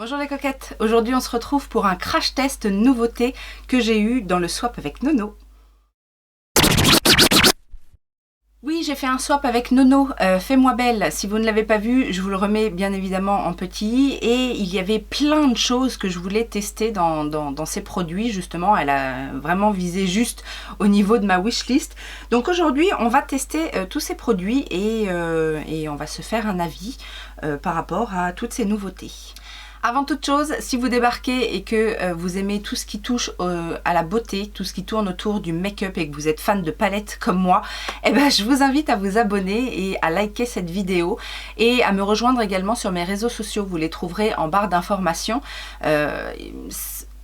Bonjour les coquettes, aujourd'hui on se retrouve pour un crash test nouveauté que j'ai eu dans le swap avec Nono. Oui, j'ai fait un swap avec Nono, Fais-moi belle. Si vous ne l'avez pas vu, je vous le remets bien évidemment en petit. Et il y avait plein de choses que je voulais tester dans ces produits, justement. Elle a vraiment visé juste au niveau de ma wishlist. Donc aujourd'hui, on va tester tous ces produits et on va se faire un avis par rapport à toutes ces nouveautés. Avant toute chose, si vous débarquez et que vous aimez tout ce qui touche à la beauté, tout ce qui tourne autour du make-up et que vous êtes fan de palettes comme moi, eh ben, je vous invite à vous abonner et à liker cette vidéo et à me rejoindre également sur mes réseaux sociaux. Vous les trouverez en barre d'informations.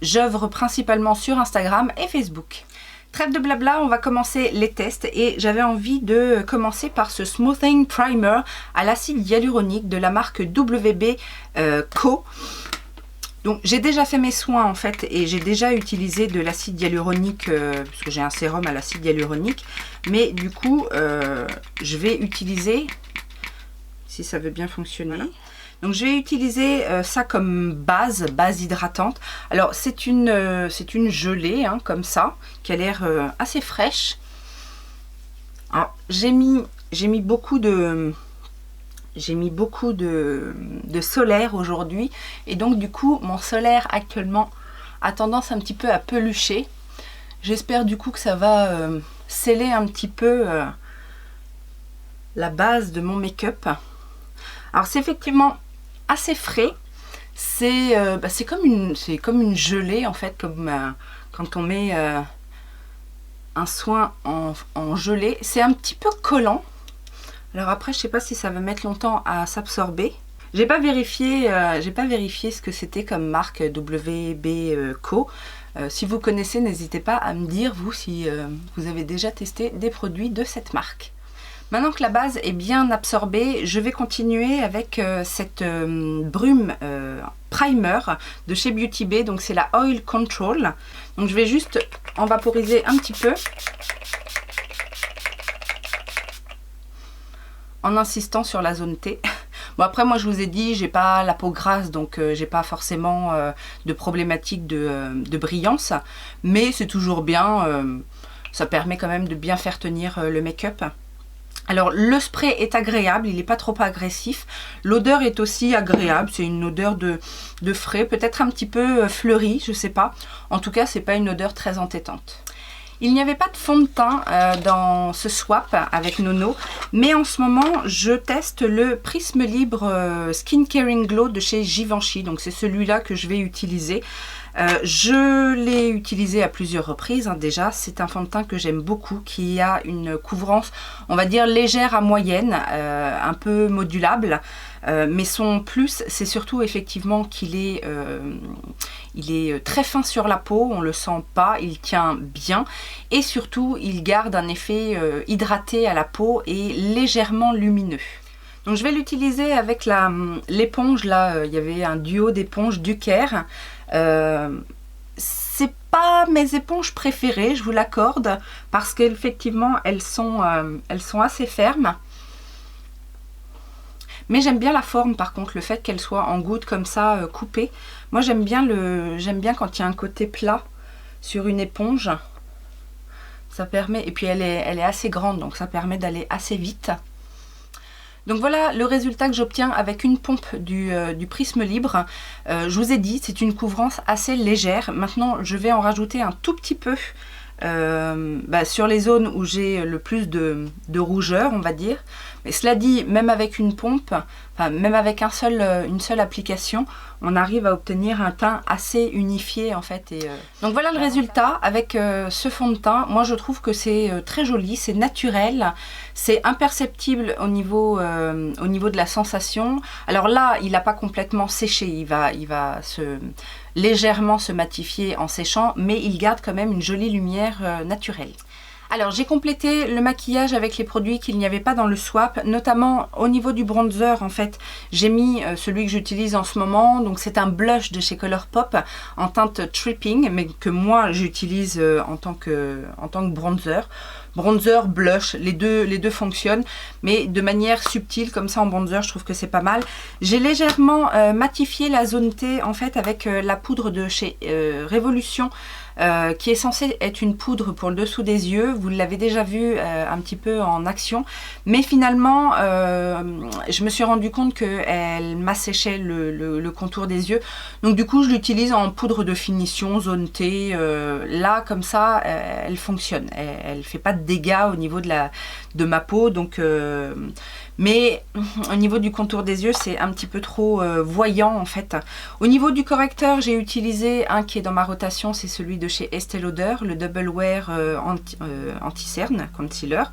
J'œuvre principalement sur Instagram et Facebook. Trêve de blabla, on va commencer les tests et j'avais envie de commencer par ce Smoothing Primer à l'acide hyaluronique de la marque WB Co. Donc j'ai déjà fait mes soins en fait et j'ai déjà utilisé de l'acide hyaluronique parce que j'ai un sérum à l'acide hyaluronique, mais du coup je vais utiliser, si ça veut bien fonctionner. Voilà. Donc je vais utiliser ça comme base hydratante. Alors c'est une gelée hein, comme ça, qui a l'air assez fraîche. Alors j'ai mis beaucoup de solaire aujourd'hui. Et donc du coup mon solaire actuellement a tendance un petit peu à pelucher. J'espère du coup que ça va sceller un petit peu la base de mon make-up. Alors c'est effectivement assez frais, c'est comme une gelée en fait, comme quand on met un soin en gelée. C'est un petit peu collant. Alors après je sais pas si ça va mettre longtemps à s'absorber. J'ai pas vérifié ce que c'était comme marque WB Co. Si vous connaissez, n'hésitez pas à me dire vous si vous avez déjà testé des produits de cette marque. Maintenant que la base est bien absorbée, je vais continuer avec cette brume primer de chez Beauty Bay. Donc c'est la Oil Control. Donc je vais juste en vaporiser un petit peu en insistant sur la zone T. Bon après moi je vous ai dit, j'ai pas la peau grasse, donc j'ai pas forcément de problématique de brillance, mais c'est toujours bien, ça permet quand même de bien faire tenir le make-up. Alors le spray est agréable, il n'est pas trop agressif. L'odeur est aussi agréable, c'est une odeur de frais, peut-être un petit peu fleuri, je sais pas. En tout cas, c'est pas une odeur très entêtante. Il n'y avait pas de fond de teint dans ce swap avec Nono, mais en ce moment, je teste le Prisme Libre Skin Caring Glow de chez Givenchy. Donc c'est celui-là que je vais utiliser. Je l'ai utilisé à plusieurs reprises hein, déjà. C'est un fond de teint que j'aime beaucoup, qui a une couvrance, on va dire légère à moyenne, un peu modulable. Mais son plus, c'est surtout effectivement qu'il est, il est très fin sur la peau, on le sent pas, il tient bien. Et surtout, il garde un effet hydraté à la peau et légèrement lumineux. Donc je vais l'utiliser avec l'éponge, là, il y avait un duo d'éponges Ducaire. C'est pas mes éponges préférées, je vous l'accorde, parce qu'effectivement elles sont assez fermes. Mais j'aime bien la forme par contre, le fait qu'elle soit en gouttes comme ça, coupée. Moi j'aime bien quand il y a un côté plat sur une éponge. Ça permet, et puis elle est assez grande, donc ça permet d'aller assez vite. Donc voilà le résultat que j'obtiens avec une pompe du Prisme Libre. Je vous ai dit, c'est une couvrance assez légère. Maintenant, je vais en rajouter un tout petit peu sur les zones où j'ai le plus de rougeur, on va dire. Mais cela dit, même avec une pompe, même avec une seule application, on arrive à obtenir un teint assez unifié en fait. Donc voilà le résultat avec ce fond de teint. Moi je trouve que c'est très joli, c'est naturel, c'est imperceptible au niveau de la sensation. Alors là, il n'a pas complètement séché, il va légèrement se matifier en séchant, mais il garde quand même une jolie lumière naturelle. Alors j'ai complété le maquillage avec les produits qu'il n'y avait pas dans le swap, notamment au niveau du bronzer en fait. J'ai mis celui que j'utilise en ce moment, donc c'est un blush de chez Colourpop en teinte Tripping, mais que moi j'utilise en tant que bronzer. Bronzer, blush, les deux fonctionnent, mais de manière subtile, comme ça en bronzer, je trouve que c'est pas mal. J'ai légèrement matifié la zone T en fait avec la poudre de chez Révolution, qui est censée être une poudre pour le dessous des yeux. Vous l'avez déjà vu un petit peu en action, mais finalement je me suis rendu compte qu'elle m'asséchait le contour des yeux, donc du coup je l'utilise en poudre de finition zone T. Là comme ça elle fonctionne, elle fait pas de dégâts au niveau de ma peau, donc mais au niveau du contour des yeux c'est un petit peu trop voyant en fait. Au niveau du correcteur, j'ai utilisé un qui est dans ma rotation, c'est celui de chez Estée Lauder, le Double Wear anti-cerne concealer,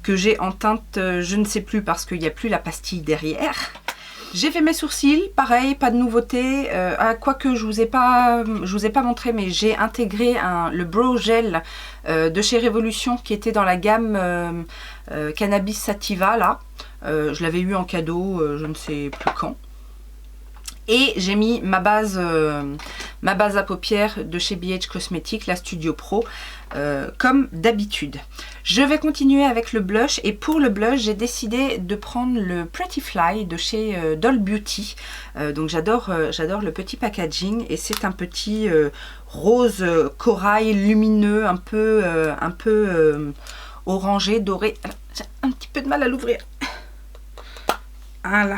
que j'ai en teinte je ne sais plus parce qu'il n'y a plus la pastille derrière. J'ai fait mes sourcils, pareil, pas de nouveauté. Quoique je vous ai pas montré, mais j'ai intégré le Brow Gel de chez Révolution qui était dans la gamme Cannabis Sativa là. Je l'avais eu en cadeau, je ne sais plus quand. Et j'ai mis ma base à paupières de chez BH Cosmetics, la Studio Pro, comme d'habitude. Je vais continuer avec le blush, et pour le blush, j'ai décidé de prendre le Pretty Fly de chez Doll Beauty. Donc j'adore le petit packaging, et c'est un petit rose corail lumineux, un peu orangé, doré. J'ai un petit peu de mal à l'ouvrir. Voilà.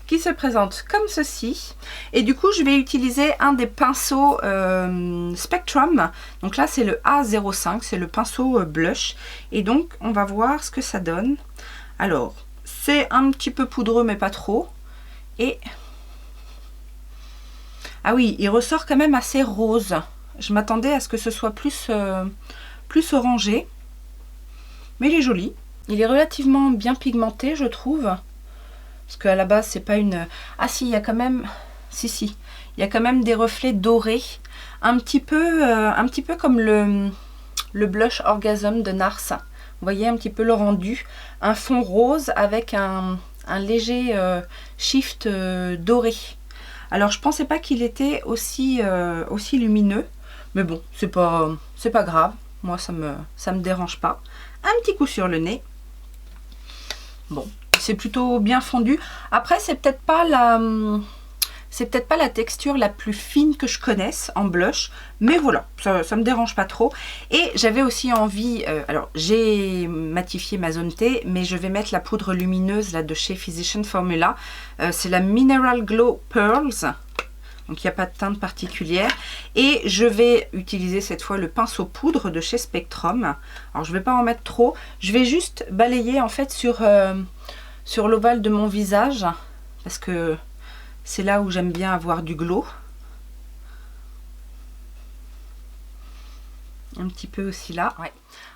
Qui se présente comme ceci, et du coup je vais utiliser un des pinceaux Spectrum, donc là c'est le A05, c'est le pinceau blush, et donc on va voir ce que ça donne. Alors c'est un petit peu poudreux mais pas trop, et ah oui, il ressort quand même assez rose. Je m'attendais à ce que ce soit plus orangé, mais il est joli, il est relativement bien pigmenté je trouve. Parce qu'à la base, c'est pas une... Ah si, il y a quand même... Si. Il y a quand même des reflets dorés. Un petit peu comme le blush Orgasm de Nars. Vous voyez un petit peu le rendu. Un fond rose avec un léger shift doré. Alors, je pensais pas qu'il était aussi lumineux. Mais bon, c'est pas grave. Moi, ça me dérange pas. Un petit coup sur le nez. Bon. C'est plutôt bien fondu. Après, c'est peut-être pas la texture la plus fine que je connaisse en blush, mais voilà, ça me dérange pas trop. Et j'avais aussi envie, alors j'ai matifié ma zone T, mais je vais mettre la poudre lumineuse là de chez Physician Formula. C'est la Mineral Glow Pearls. Donc il n'y a pas de teinte particulière. Et je vais utiliser cette fois le pinceau poudre de chez Spectrum. Alors je ne vais pas en mettre trop. Je vais juste balayer en fait sur l'ovale de mon visage, parce que c'est là où j'aime bien avoir du glow. Un petit peu aussi là. Ouais.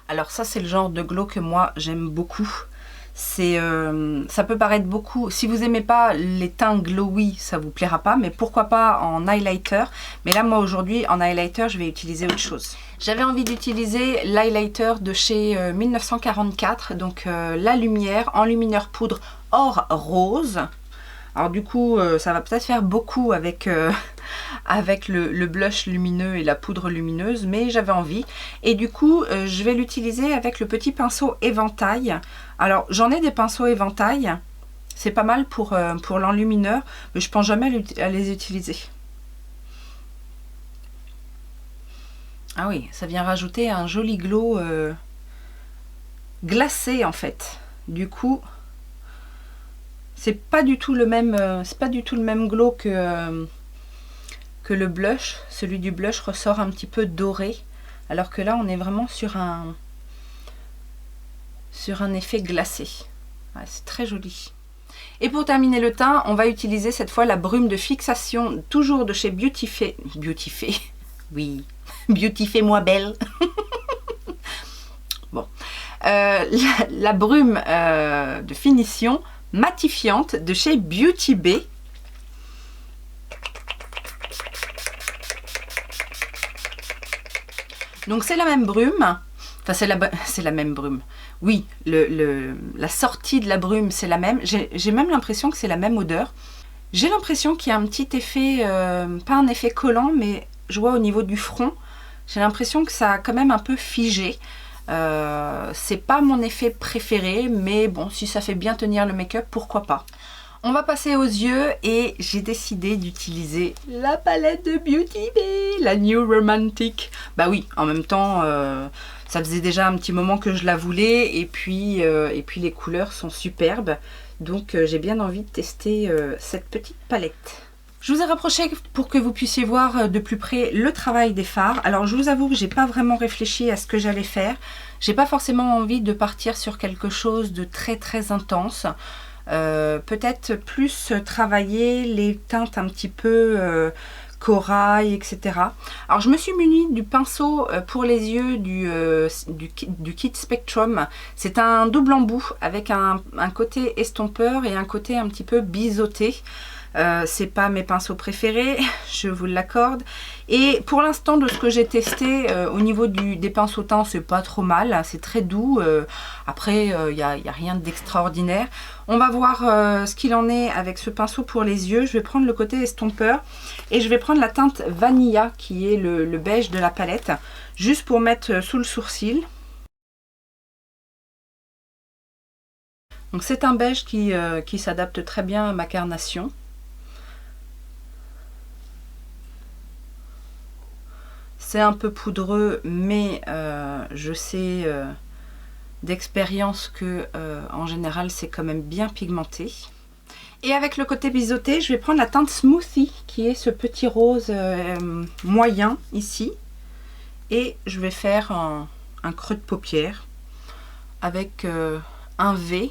Alors ça c'est le genre de glow que moi j'aime beaucoup. Ça peut paraître beaucoup, si vous aimez pas les teints glowy, ça vous plaira pas, mais pourquoi pas en highlighter. Mais là moi aujourd'hui en highlighter je vais utiliser autre chose. J'avais envie d'utiliser l'highlighter de chez 1944, donc la lumière enlumineur poudre or rose. Alors du coup ça va peut-être faire beaucoup avec le blush lumineux et la poudre lumineuse, mais j'avais envie. Et du coup je vais l'utiliser avec le petit pinceau éventail. Alors j'en ai des pinceaux éventail, c'est pas mal pour l'enlumineur, mais je pense jamais à les utiliser. Ah oui, ça vient rajouter un joli glow glacé en fait. Du coup c'est pas du tout le même glow que le blush. Celui du blush ressort un petit peu doré, alors que là on est vraiment sur un effet glacé. Ouais, c'est très joli. Et pour terminer le teint, on va utiliser cette fois la brume de fixation, toujours de chez Beautifait. Oui, Beautifait-moi belle. Bon, la brume de finition matifiante de chez Beauty Bay. Donc c'est la même brume, Enfin, c'est la même brume. Oui, la sortie de la brume, c'est la même. J'ai même l'impression que c'est la même odeur. J'ai l'impression qu'il y a un petit effet, pas un effet collant, mais je vois au niveau du front, j'ai l'impression que ça a quand même un peu figé. C'est pas mon effet préféré, mais bon, si ça fait bien tenir le make-up, pourquoi pas. On va passer aux yeux et j'ai décidé d'utiliser la palette de Beauty Bay, la New Romantic. Bah oui, en même temps, ça faisait déjà un petit moment que je la voulais et puis les couleurs sont superbes. Donc j'ai bien envie de tester cette petite palette. Je vous ai rapproché pour que vous puissiez voir de plus près le travail des fards. Alors je vous avoue que j'ai pas vraiment réfléchi à ce que j'allais faire. J'ai pas forcément envie de partir sur quelque chose de très intense. Peut-être plus travailler les teintes un petit peu corail, etc. Alors je me suis munie du pinceau pour les yeux du kit Spectrum. C'est un double embout avec un côté estompeur et un côté un petit peu biseauté. C'est pas mes pinceaux préférés, je vous l'accorde. Et pour l'instant, de ce que j'ai testé, au niveau des pinceaux teints, c'est pas trop mal, c'est très doux. Après, il n'y a rien d'extraordinaire. On va voir ce qu'il en est avec ce pinceau pour les yeux. Je vais prendre le côté estompeur et je vais prendre la teinte Vanilla, qui est le beige de la palette, juste pour mettre sous le sourcil. Donc c'est un beige qui s'adapte très bien à ma carnation. C'est un peu poudreux, mais je sais d'expérience que en général c'est quand même bien pigmenté. Et avec le côté biseauté, je vais prendre la teinte Smoothie, qui est ce petit rose moyen ici. Et je vais faire un creux de paupière avec un V.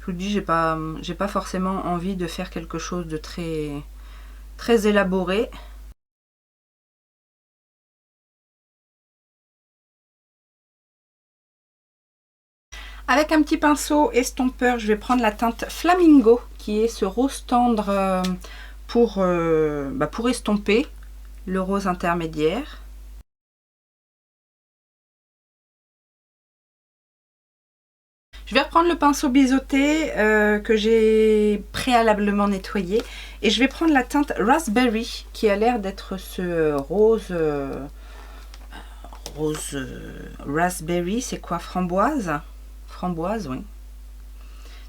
Je vous dis, j'ai pas forcément envie de faire quelque chose de très élaboré. Avec un petit pinceau estompeur, je vais prendre la teinte Flamingo, qui est ce rose tendre pour estomper le rose intermédiaire. Je vais reprendre le pinceau biseauté que j'ai préalablement nettoyé et je vais prendre la teinte Raspberry, qui a l'air d'être ce rose raspberry, c'est quoi, framboise? Framboise, oui.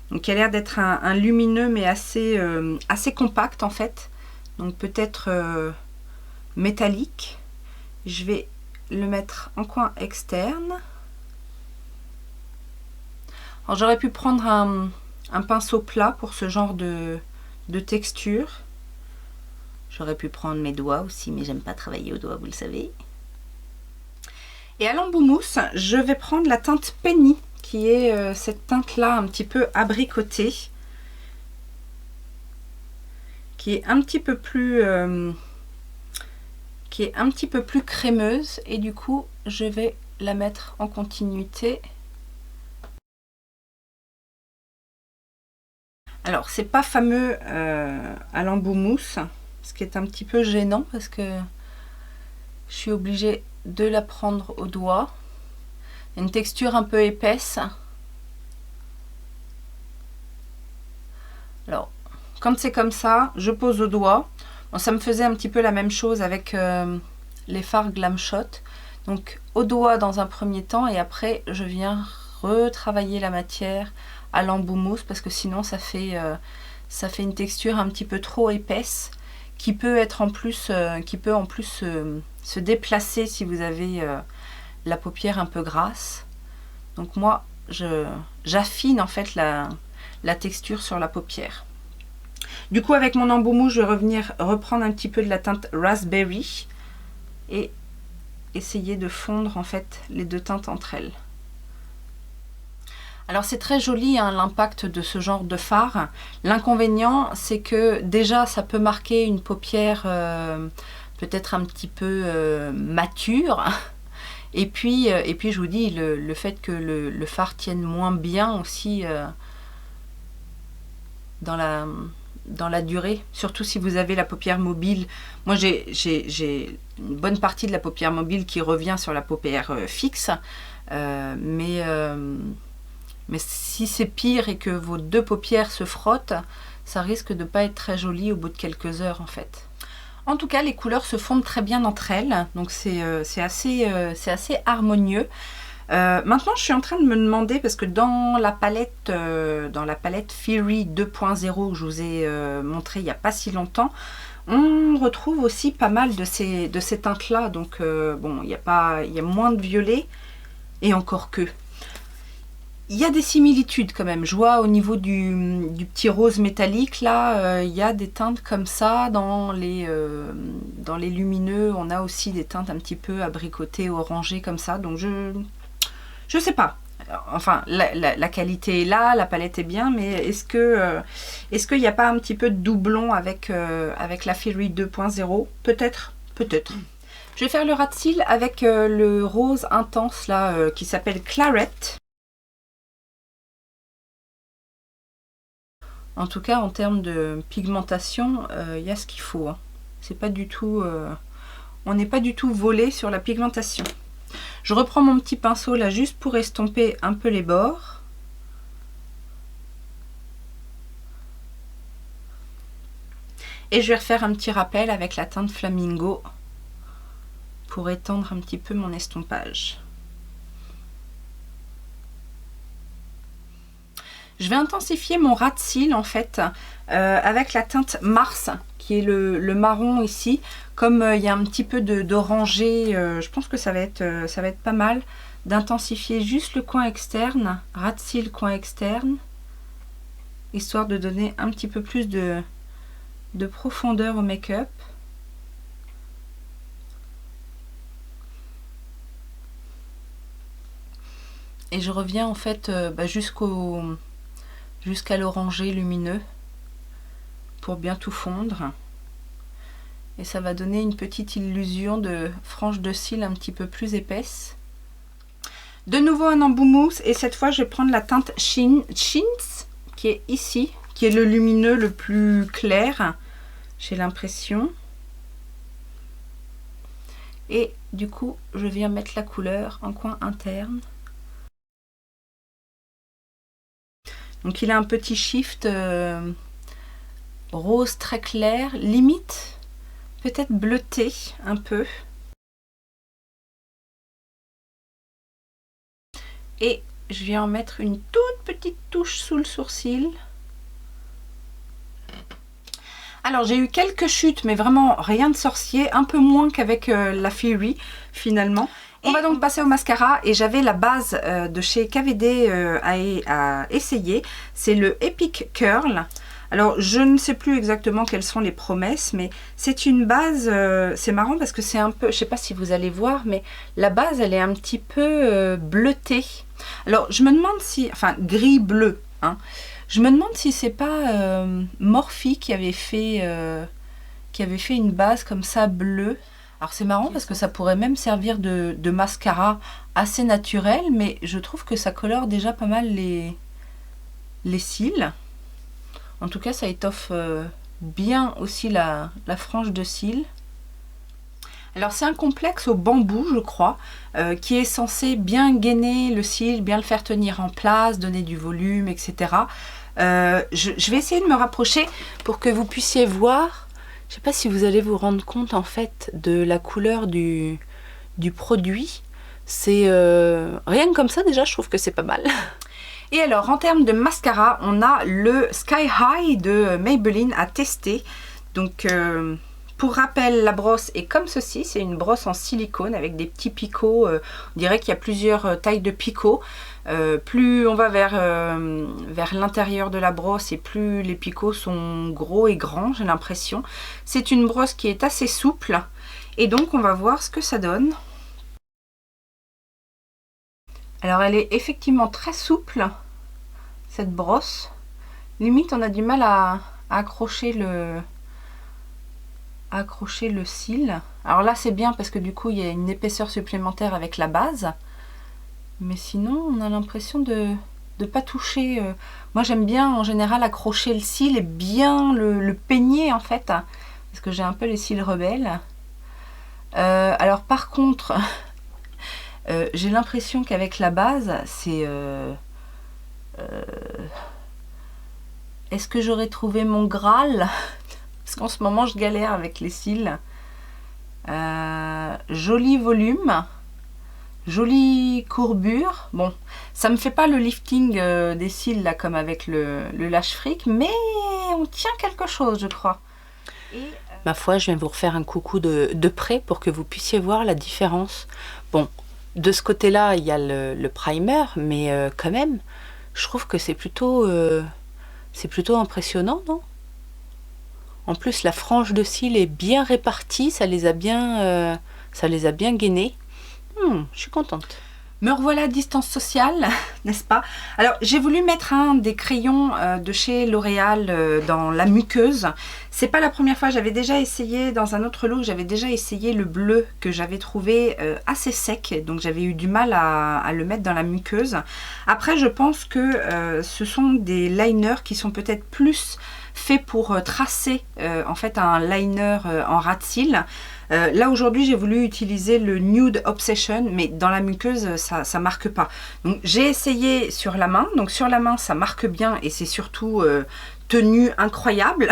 Donc il a l'air d'être un lumineux mais assez compact en fait. Donc peut-être métallique. Je vais le mettre en coin externe. Alors j'aurais pu prendre un pinceau plat pour ce genre de texture. J'aurais pu prendre mes doigts aussi, mais j'aime pas travailler aux doigts, vous le savez. Et à l'embout mousse, je vais prendre la teinte Penny, qui est cette teinte-là un petit peu abricotée, qui est un petit peu plus crémeuse, et du coup je vais la mettre en continuité. Alors c'est pas fameux à l'embout mousse, ce qui est un petit peu gênant parce que je suis obligée de la prendre au doigt. Une texture un peu épaisse. Alors, quand c'est comme ça, je pose au doigt. Bon, ça me faisait un petit peu la même chose avec les fards Glam Shot. Donc, au doigt dans un premier temps et après, je viens retravailler la matière à l'embout mousse parce que sinon, ça fait une texture un petit peu trop épaisse qui peut être en plus, se déplacer si vous avez la paupière un peu grasse. Donc moi j'affine en fait la texture sur la paupière. Du coup avec mon embout mousse, je vais reprendre un petit peu de la teinte Raspberry et essayer de fondre en fait les deux teintes entre elles. Alors c'est très joli hein, l'impact de ce genre de fard. L'inconvénient c'est que déjà ça peut marquer une paupière peut-être un petit peu mature. Et puis je vous dis, le fait que le fard tienne moins bien aussi dans dans la durée, surtout si vous avez la paupière mobile. Moi j'ai une bonne partie de la paupière mobile qui revient sur la paupière fixe, mais si c'est pire et que vos deux paupières se frottent, ça risque de pas être très joli au bout de quelques heures en fait. En tout cas, les couleurs se fondent très bien entre elles, donc c'est assez harmonieux. Maintenant, je suis en train de me demander, parce que dans la palette Fury 2.0 que je vous ai montré il n'y a pas si longtemps, on retrouve aussi pas mal de ces teintes-là. Donc, bon, il y a moins de violet, et encore que. Il y a des similitudes quand même. Je vois au niveau du petit rose métallique, là, il y a des teintes comme ça. Dans les lumineux, on a aussi des teintes un petit peu abricotées, orangées comme ça. Donc, je sais pas. Enfin, la qualité est là, la palette est bien, mais est-ce qu'il n'y a pas un petit peu de doublon avec la Fury 2.0? Peut-être, peut-être. Je vais faire le ras de cils avec le rose intense là, qui s'appelle Claret. En tout cas, en termes de pigmentation, il y a ce qu'il faut. Hein. C'est pas du tout, on n'est pas du tout volé sur la pigmentation. Je reprends mon petit pinceau là juste pour estomper un peu les bords. Et je vais refaire un petit rappel avec la teinte Flamingo pour étendre un petit peu mon estompage. Je vais intensifier mon ras de cils en fait avec la teinte Mars, qui est le marron ici. Comme il y a un petit peu d'orangé, je pense que ça va être pas mal d'intensifier juste le coin externe, ras de cils coin externe, histoire de donner un petit peu plus de profondeur au make-up. Et je reviens en fait jusqu'à l'orangé lumineux pour bien tout fondre. Et ça va donner une petite illusion de frange de cils un petit peu plus épaisse. De nouveau un embout mousse, et cette fois je vais prendre la teinte Chintz qui est ici, qui est le lumineux le plus clair, j'ai l'impression. Et du coup je viens mettre la couleur en coin interne. Donc il a un petit shift rose très clair, limite peut-être bleuté un peu. Et je viens en mettre une toute petite touche sous le sourcil. Alors j'ai eu quelques chutes, mais vraiment rien de sorcier, un peu moins qu'avec la Fury finalement. On va donc passer au mascara, et j'avais la base de chez KVD à essayer. C'est le Epic Curl. Alors je ne sais plus exactement quelles sont les promesses, mais c'est une base, c'est marrant parce que c'est un peu, je sais pas si vous allez voir, mais la base elle est un petit peu bleutée. Alors je me demande si, enfin gris-bleu, hein, je me demande si c'est pas Morphe qui avait fait une base comme ça bleue. Alors c'est marrant parce que ça pourrait même servir de mascara assez naturel, mais je trouve que ça colore déjà pas mal les cils. En tout cas ça étoffe bien aussi la frange de cils. Alors c'est un complexe au bambou je crois, qui est censé bien gainer le cil, bien le faire tenir en place, donner du volume, etc. Je vais essayer de me rapprocher pour que vous puissiez voir. Je ne sais pas si vous allez vous rendre compte en fait de la couleur du produit. C'est rien que comme ça déjà je trouve que c'est pas mal. Et alors en termes de mascara, on a le Sky High de Maybelline à tester. Donc pour rappel, la brosse est comme ceci, c'est une brosse en silicone avec des petits picots. On dirait qu'il y a plusieurs tailles de picots. Plus on va vers l'intérieur de la brosse et plus les picots sont gros et grands, j'ai l'impression. C'est une brosse qui est assez souple et donc on va voir ce que ça donne. Alors elle est effectivement très souple, cette brosse. Limite on a du mal à accrocher le cil. Alors là c'est bien parce que du coup il y a une épaisseur supplémentaire avec la base. Mais sinon on a l'impression de pas toucher. Moi j'aime bien en général accrocher le cil et bien le peigner en fait, parce que j'ai un peu les cils rebelles. Alors par contre, j'ai l'impression qu'avec la base, c'est... est-ce que j'aurais trouvé mon Graal? Parce qu'en ce moment je galère avec les cils. Joli volume, jolie courbure. Bon, ça me fait pas le lifting des cils là comme avec le Lash Freak, mais on tient quelque chose je crois. Et, ma foi, je viens vous refaire un coucou de près pour que vous puissiez voir la différence. Bon, de ce côté-là, il y a le primer, mais quand même, je trouve que c'est plutôt impressionnant, non? En plus, la frange de cils est bien répartie, ça les a bien gainés. Je suis contente. Me revoilà à distance sociale, n'est-ce pas? Alors, j'ai voulu mettre un des crayons de chez L'Oréal dans la muqueuse. C'est pas la première fois, j'avais déjà essayé dans un autre look, j'avais déjà essayé le bleu que j'avais trouvé assez sec, donc j'avais eu du mal à le mettre dans la muqueuse. Après, je pense que ce sont des liners qui sont peut-être plus faits pour tracer en fait un liner en ras de cils. Là aujourd'hui j'ai voulu utiliser le Nude Obsession, mais dans la muqueuse ça marque pas. Donc j'ai essayé sur la main, donc sur la main ça marque bien et c'est surtout tenue incroyable.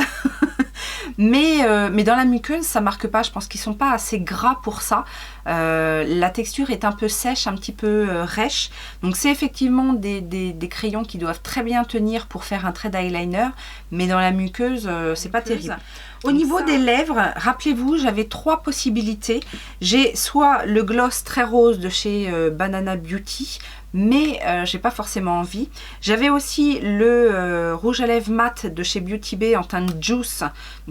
mais dans la muqueuse ça marque pas, je pense qu'ils sont pas assez gras pour ça. La texture est un peu sèche, un petit peu rêche, donc c'est effectivement des crayons qui doivent très bien tenir pour faire un trait d'eyeliner, mais dans la muqueuse c'est pas terrible. Au niveau des lèvres, rappelez-vous, j'avais trois possibilités. J'ai soit le gloss très rose de chez Banana Beauty, mais j'ai pas forcément envie. J'avais aussi le rouge à lèvres mat de chez Beauty Bay en teinte Juice,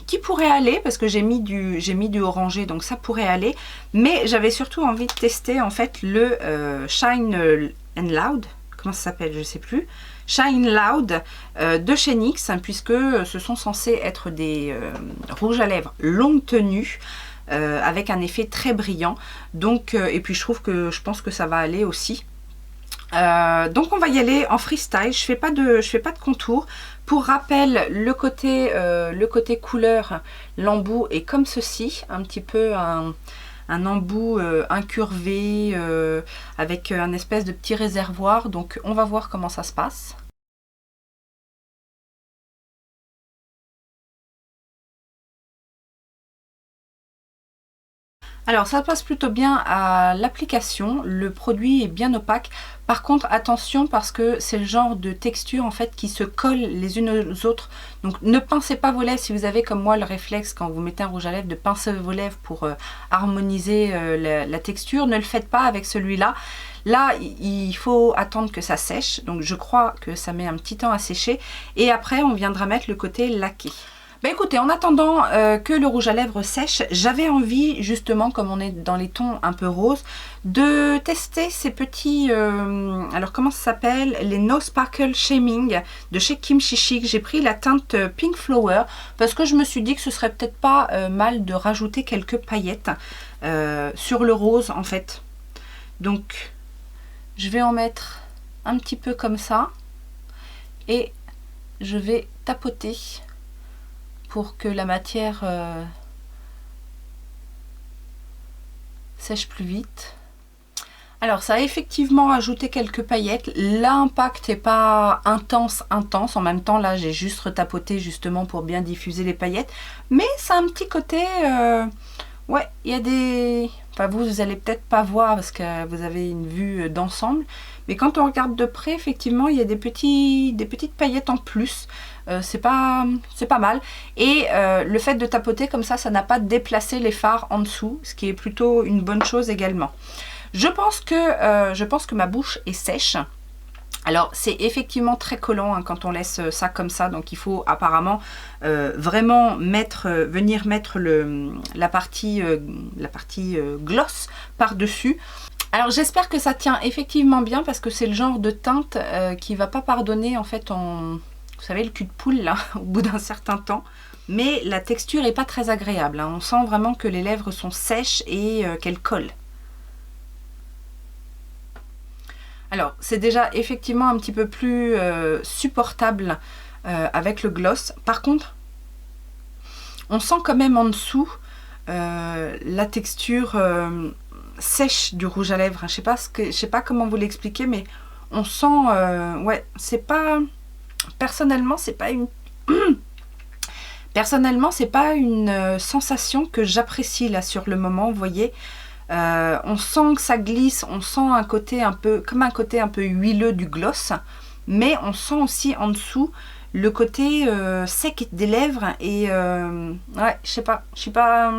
qui pourrait aller parce que j'ai mis du orangé, donc ça pourrait aller. Mais j'avais surtout envie de tester en fait le Shine and Loud, comment ça s'appelle, je sais plus. Shine Loud de chez NYX, puisque ce sont censés être des rouges à lèvres longue tenue avec un effet très brillant. Donc, et puis je pense que ça va aller aussi. Donc on va y aller en freestyle. Je fais pas de contour. Pour rappel, le côté couleur, l'embout est comme ceci, un petit peu un embout incurvé avec un espèce de petit réservoir. Donc on va voir comment ça se passe. Alors ça passe plutôt bien à l'application, le produit est bien opaque. Par contre attention parce que c'est le genre de texture en fait qui se colle les unes aux autres. Donc ne pincez pas vos lèvres si vous avez comme moi le réflexe quand vous mettez un rouge à lèvres de pincer vos lèvres pour harmoniser la texture. Ne le faites pas avec celui-là. Là il faut attendre que ça sèche, donc je crois que ça met un petit temps à sécher. Et après on viendra mettre le côté laqué. Bah écoutez, en attendant que le rouge à lèvres sèche, j'avais envie justement, comme on est dans les tons un peu roses, de tester ces petits, alors comment ça s'appelle, les No Sparkle Shaming de chez Kimchi Chic. J'ai pris la teinte Pink Flower parce que je me suis dit que ce serait peut-être pas mal de rajouter quelques paillettes sur le rose en fait. Donc je vais en mettre un petit peu comme ça et je vais tapoter pour que la matière sèche plus vite. Alors ça a effectivement ajouté quelques paillettes. L'impact n'est pas intense. En même temps là j'ai juste retapoté justement pour bien diffuser les paillettes. Mais ça a un petit côté... ouais, il y a des... Enfin vous allez peut-être pas voir parce que vous avez une vue d'ensemble. Mais quand on regarde de près, effectivement, il y a des petites paillettes en plus. C'est pas mal. Et le fait de tapoter comme ça n'a pas déplacé les fards en dessous, ce qui est plutôt une bonne chose également. Je pense que ma bouche est sèche. Alors c'est effectivement très collant quand on laisse ça comme ça, donc il faut apparemment vraiment venir mettre la partie gloss par-dessus. Alors j'espère que ça tient effectivement bien parce que c'est le genre de teinte qui va pas pardonner en fait vous savez le cul de poule là au bout d'un certain temps. Mais la texture est pas très agréable, hein. On sent vraiment que les lèvres sont sèches et qu'elles collent. Alors, c'est déjà effectivement un petit peu plus supportable avec le gloss. Par contre, on sent quand même en dessous la texture sèche du rouge à lèvres. Je sais pas comment vous l'expliquer, mais on sent... ouais, c'est pas... Personnellement, c'est pas une... Personnellement, c'est pas une sensation que j'apprécie là sur le moment, vous voyez. On sent que ça glisse, on sent un côté un peu, comme un côté un peu huileux du gloss, mais on sent aussi en dessous le côté sec des lèvres et ouais, je sais pas, je suis pas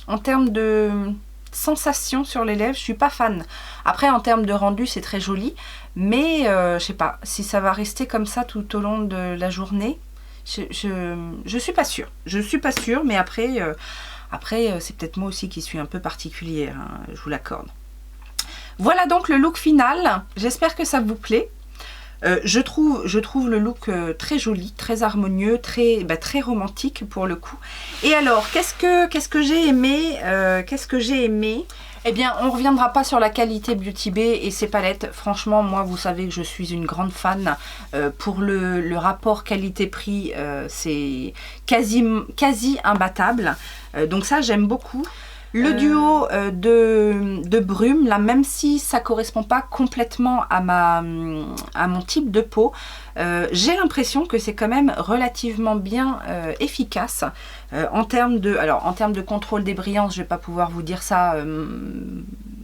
en termes de sensation sur les lèvres, je suis pas fan. Après en termes de rendu c'est très joli, mais je sais pas si ça va rester comme ça tout au long de la journée. Je suis pas sûre, mais après c'est peut-être moi aussi qui suis un peu particulière, hein, je vous l'accorde. Voilà donc le look final, j'espère que ça vous plaît. Je trouve le look très joli, très harmonieux, très romantique pour le coup. Et alors, qu'est-ce que j'ai aimé Eh bien, on ne reviendra pas sur la qualité Beauty Bay et ses palettes. Franchement, moi, vous savez que je suis une grande fan. Pour le rapport qualité-prix, c'est quasi imbattable. Donc ça, j'aime beaucoup. Le duo de brume, là, même si ça ne correspond pas complètement à mon type de peau, j'ai l'impression que c'est quand même relativement bien efficace. En termes de contrôle des brillances, je ne vais pas pouvoir vous dire ça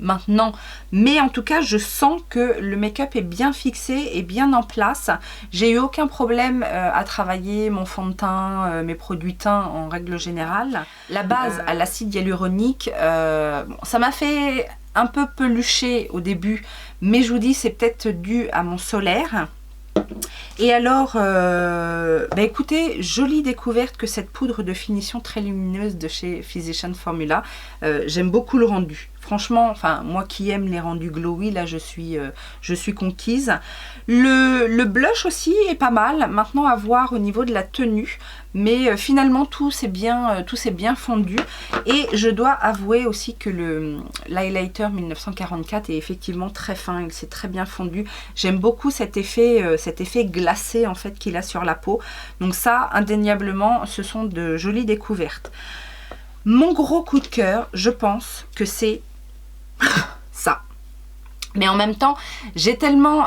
maintenant, mais en tout cas je sens que le make-up est bien fixé et bien en place. J'ai eu aucun problème à travailler mon fond de teint, mes produits teints en règle générale. La base à l'acide hyaluronique, bon, ça m'a fait un peu pelucher au début, mais je vous dis c'est peut-être dû à mon solaire. Et alors, écoutez, jolie découverte que cette poudre de finition très lumineuse de chez Physicians Formula. J'aime beaucoup le rendu. Franchement, enfin, moi qui aime les rendus glowy, là je suis conquise. Le blush aussi est pas mal. Maintenant à voir au niveau de la tenue. Mais finalement tout s'est bien fondu. Et je dois avouer aussi que l'highlighter 1944 est effectivement très fin. Il s'est très bien fondu. J'aime beaucoup cet effet glacé en fait qu'il a sur la peau. Donc ça, indéniablement, ce sont de jolies découvertes. Mon gros coup de cœur, je pense que c'est ça. Mais en même temps, j'ai tellement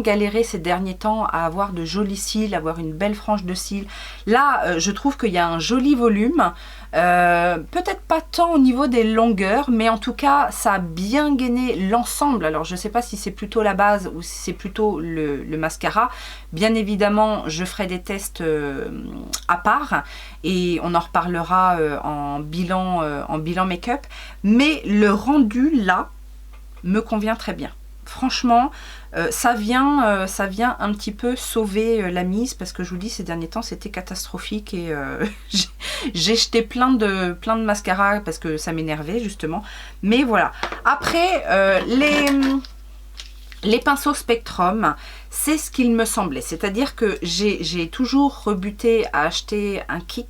galéré ces derniers temps à avoir de jolis cils, avoir une belle frange de cils. Là, je trouve qu'il y a un joli volume. Peut-être pas tant au niveau des longueurs, mais en tout cas, ça a bien gainé l'ensemble. Alors, je ne sais pas si c'est plutôt la base ou si c'est plutôt le mascara. Bien évidemment, je ferai des tests à part et on en reparlera en bilan make-up. Mais le rendu, là, me convient très bien. Franchement, ça vient un petit peu sauver la mise parce que je vous dis ces derniers temps c'était catastrophique et j'ai jeté plein de mascaras parce que ça m'énervait justement. Mais voilà. Après les pinceaux Spectrum, c'est ce qu'il me semblait. C'est-à-dire que j'ai toujours rebuté à acheter un kit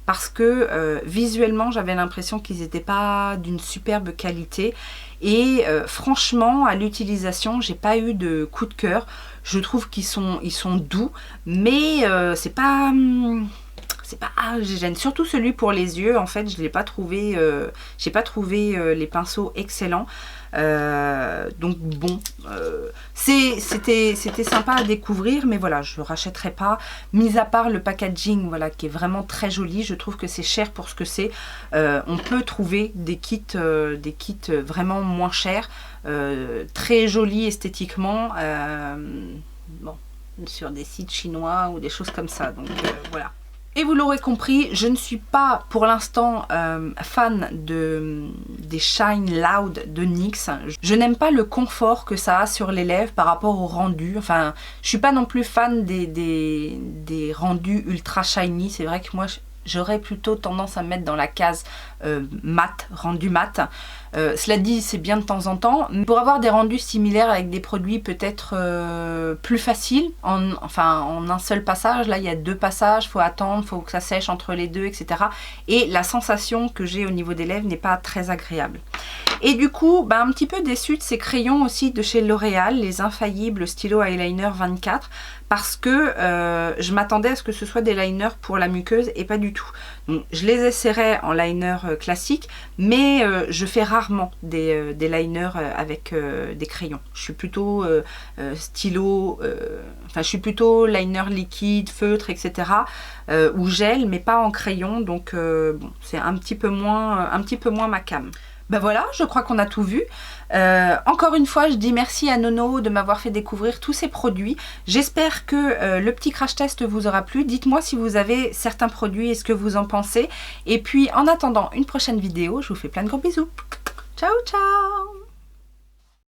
parce que visuellement j'avais l'impression qu'ils n'étaient pas d'une superbe qualité. Et franchement, à l'utilisation, j'ai pas eu de coup de cœur. Je trouve qu'ils sont doux, mais c'est pas gêne. Surtout celui pour les yeux. En fait, je l'ai pas trouvé. J'ai pas trouvé les pinceaux excellents. Donc bon, c'était sympa à découvrir, mais voilà, je ne rachèterai pas. Mis à part le packaging, voilà, qui est vraiment très joli. Je trouve que c'est cher pour ce que c'est. On peut trouver des kits vraiment moins chers, très jolis esthétiquement. Bon, sur des sites chinois ou des choses comme ça. Donc voilà. Et vous l'aurez compris, je ne suis pas pour l'instant fan des Shine Loud de NYX. Je n'aime pas le confort que ça a sur les lèvres par rapport au rendu. Enfin, je ne suis pas non plus fan des rendus ultra shiny. C'est vrai que moi, j'aurais plutôt tendance à me mettre dans la case mat, rendu mat. Cela dit, c'est bien de temps en temps. Pour avoir des rendus similaires avec des produits peut-être plus faciles, en un seul passage, là il y a 2 passages, il faut attendre, il faut que ça sèche entre les deux, etc. Et la sensation que j'ai au niveau des lèvres n'est pas très agréable. Et du coup, bah, un petit peu déçue de ces crayons aussi de chez L'Oréal, les Infaillibles Stylo Eyeliner 24, parce que je m'attendais à ce que ce soit des liners pour la muqueuse et pas du tout. Donc, je les essaierai en liner classique, mais je fais rarement des liners avec des crayons. Je suis plutôt stylo, je suis plutôt liner liquide, feutre, etc. Ou gel, mais pas en crayon, donc bon, c'est un petit peu moins ma came. Ben voilà, je crois qu'on a tout vu. Encore une fois, je dis merci à Nono de m'avoir fait découvrir tous ces produits. J'espère que le petit crash test vous aura plu. Dites-moi si vous avez certains produits et ce que vous en pensez. Et puis, en attendant une prochaine vidéo, je vous fais plein de gros bisous. Ciao, ciao!